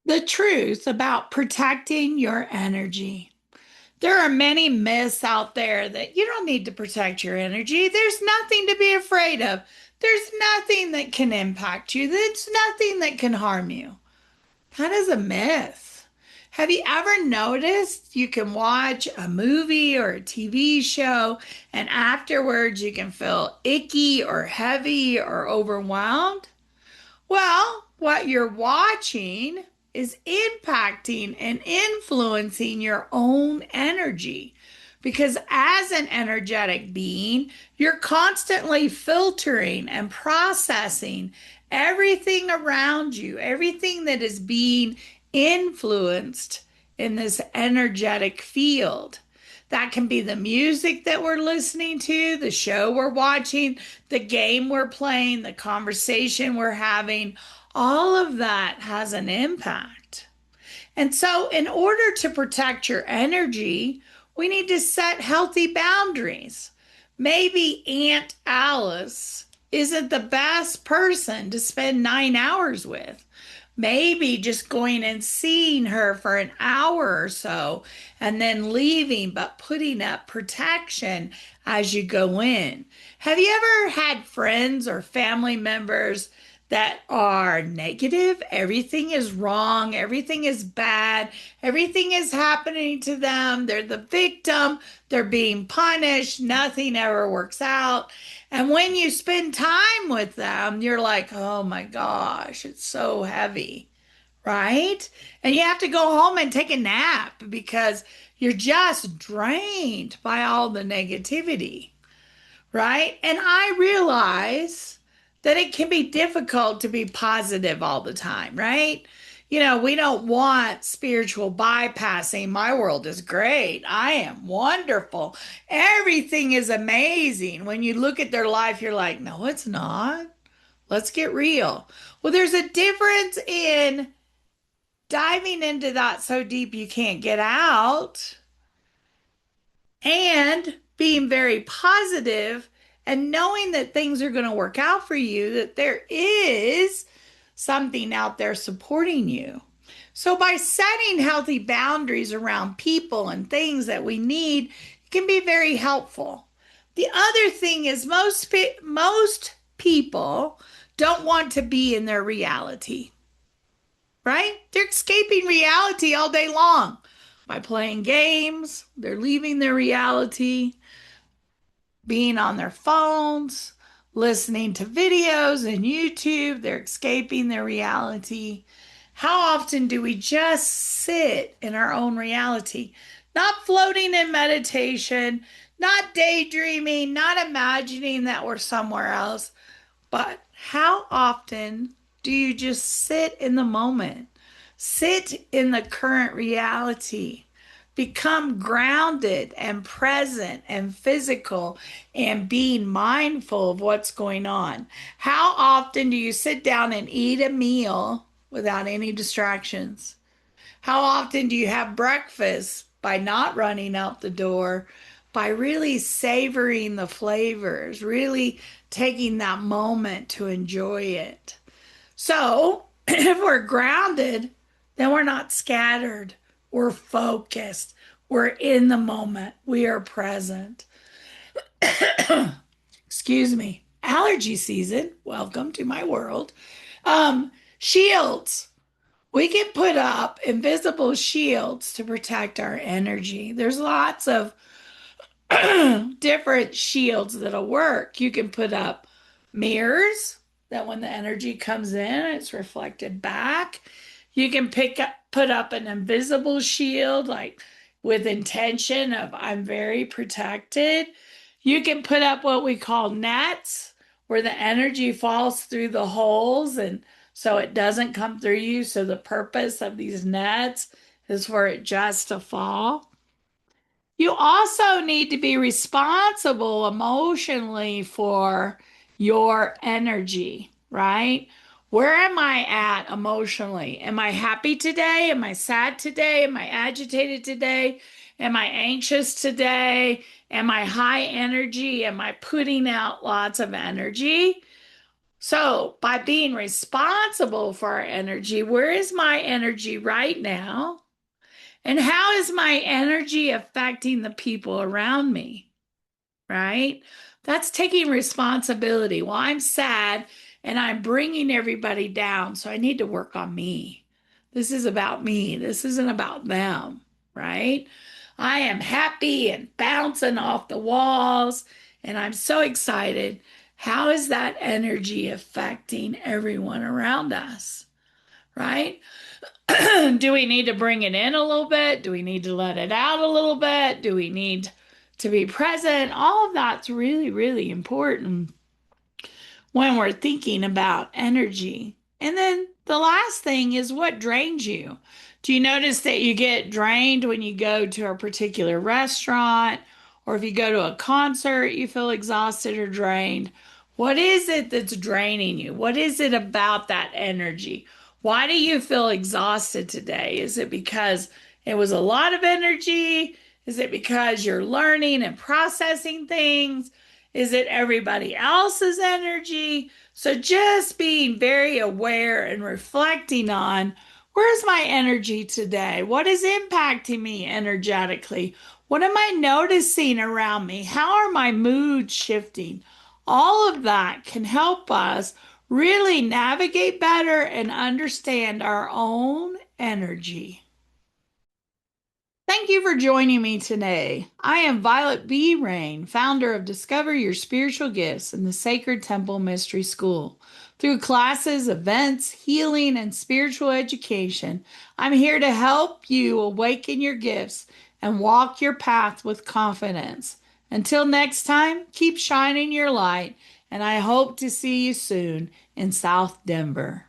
The truth about protecting your energy. There are many myths out there that you don't need to protect your energy. There's nothing to be afraid of. There's nothing that can impact you. There's nothing that can harm you. That is a myth. Have you ever noticed you can watch a movie or a TV show and afterwards you can feel icky or heavy or overwhelmed? Well, what you're watching is impacting and influencing your own energy. Because as an energetic being, you're constantly filtering and processing everything around you, everything that is being influenced in this energetic field. That can be the music that we're listening to, the show we're watching, the game we're playing, the conversation we're having. All of that has an impact. And so, in order to protect your energy, we need to set healthy boundaries. Maybe Aunt Alice isn't the best person to spend 9 hours with. Maybe just going and seeing her for an hour or so and then leaving, but putting up protection as you go in. Have you ever had friends or family members that are negative? Everything is wrong, everything is bad, everything is happening to them. They're the victim, they're being punished, nothing ever works out. And when you spend time with them, you're like, oh my gosh, it's so heavy, right? And you have to go home and take a nap because you're just drained by all the negativity, right? And I realize that it can be difficult to be positive all the time, right? We don't want spiritual bypassing. My world is great. I am wonderful. Everything is amazing. When you look at their life, you're like, no, it's not. Let's get real. Well, there's a difference in diving into that so deep you can't get out and being very positive and knowing that things are going to work out for you, that there is something out there supporting you. So, by setting healthy boundaries around people and things that we need, it can be very helpful. The other thing is, most people don't want to be in their reality, right? They're escaping reality all day long by playing games, they're leaving their reality, being on their phones, listening to videos and YouTube, they're escaping their reality. How often do we just sit in our own reality, not floating in meditation, not daydreaming, not imagining that we're somewhere else, but how often do you just sit in the moment? Sit in the current reality. Become grounded and present and physical and being mindful of what's going on. How often do you sit down and eat a meal without any distractions? How often do you have breakfast by not running out the door, by really savoring the flavors, really taking that moment to enjoy it? So, if we're grounded, then we're not scattered. We're focused. We're in the moment. We are present. Excuse me. Allergy season. Welcome to my world. Shields. We can put up invisible shields to protect our energy. There's lots of different shields that'll work. You can put up mirrors that when the energy comes in, it's reflected back. You can put up an invisible shield, like with intention of I'm very protected. You can put up what we call nets, where the energy falls through the holes and so it doesn't come through you. So the purpose of these nets is for it just to fall. You also need to be responsible emotionally for your energy, right? Where am I at emotionally? Am I happy today? Am I sad today? Am I agitated today? Am I anxious today? Am I high energy? Am I putting out lots of energy? So, by being responsible for our energy, where is my energy right now? And how is my energy affecting the people around me? Right? That's taking responsibility. Well, I'm sad and I'm bringing everybody down, so I need to work on me. This is about me. This isn't about them, right? I am happy and bouncing off the walls, and I'm so excited. How is that energy affecting everyone around us, right? Do we need to bring it in a little bit? Do we need to let it out a little bit? Do we need to be present? All of that's really, really important when we're thinking about energy. And then the last thing is what drains you. Do you notice that you get drained when you go to a particular restaurant, or if you go to a concert, you feel exhausted or drained? What is it that's draining you? What is it about that energy? Why do you feel exhausted today? Is it because it was a lot of energy? Is it because you're learning and processing things? Is it everybody else's energy? So just being very aware and reflecting on where's my energy today? What is impacting me energetically? What am I noticing around me? How are my moods shifting? All of that can help us really navigate better and understand our own energy. Thank you for joining me today. I am Vialet B Rayne, founder of Discover Your Spiritual Gifts in the Sacred Temple Mystery School. Through classes, events, healing, and spiritual education, I'm here to help you awaken your gifts and walk your path with confidence. Until next time, keep shining your light, and I hope to see you soon in South Denver.